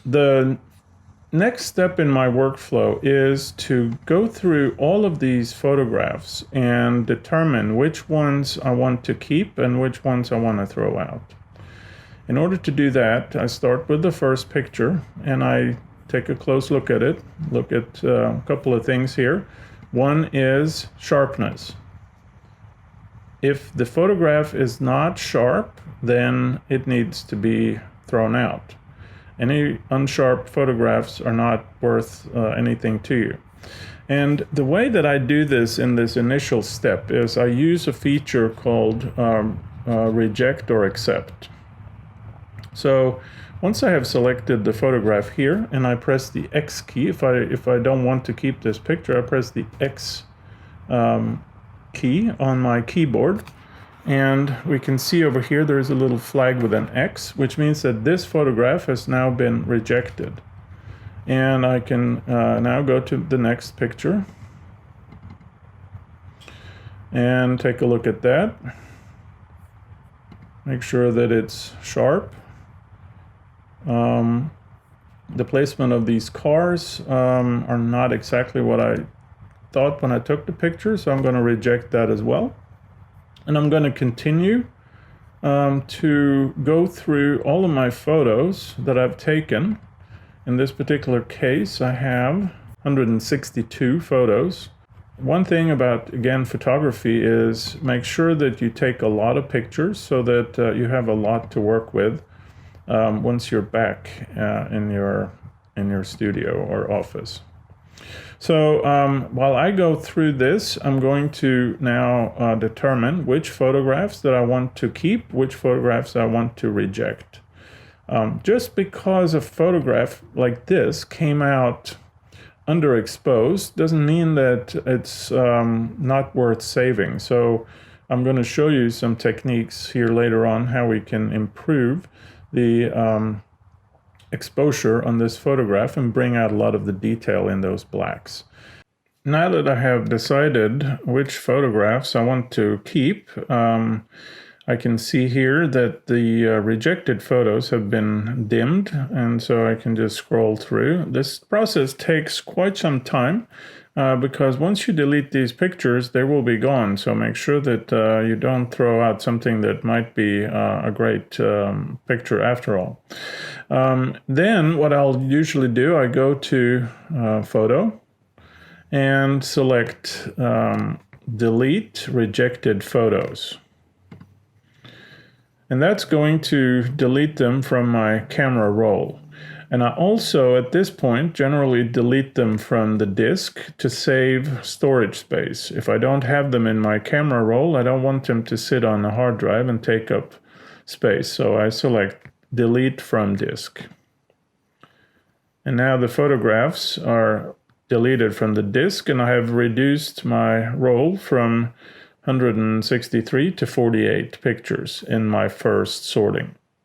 The next step in my workflow is to go through all of these photographs and determine which ones I want to keep and which ones I want to throw out. In order to do that, I start with the first picture and I take a close look at it, look at a couple of things here. One is sharpness. If the photograph is not sharp, then it needs to be thrown out. Any unsharp photographs are not worth anything to you. And the way that I do this in this initial step is I use a feature called reject or accept. So once I have selected the photograph here and I press the X key, if I don't want to keep this picture, I press the X key on my keyboard, and we can see over here there's a little flag with an X, which means that this photograph has now been rejected. And I can now go to the next picture and take a look at that. Make sure that it's sharp. The placement of these cars are not exactly what I thought when I took the picture, so I'm going to reject that as well. And I'm going to continue to go through all of my photos that I've taken. In this particular case, I have 162 photos. One thing about, again, photography is make sure that you take a lot of pictures so that you have a lot to work with once you're back in your studio or office. So while I go through this, I'm going to now determine which photographs that I want to keep, which photographs I want to reject. Just because a photograph like this came out underexposed doesn't mean that it's not worth saving. So I'm going to show you some techniques here later on how we can improve the exposure on this photograph and bring out a lot of the detail in those blacks. Now that I have decided which photographs I want to keep, I can see here that the rejected photos have been dimmed, and so I can just scroll through. This process takes quite some time because once you delete these pictures, they will be gone. So make sure that you don't throw out something that might be a great picture after all. Then what I'll usually do, I go to Photo and select Delete Rejected Photos. And that's going to delete them from my camera roll. And I also, at this point, generally delete them from the disk to save storage space. If I don't have them in my camera roll, I don't want them to sit on a hard drive and take up space. So I select Delete from Disk. And now the photographs are deleted from the disk, and I have reduced my roll from 163 to 48 pictures in my first sorting.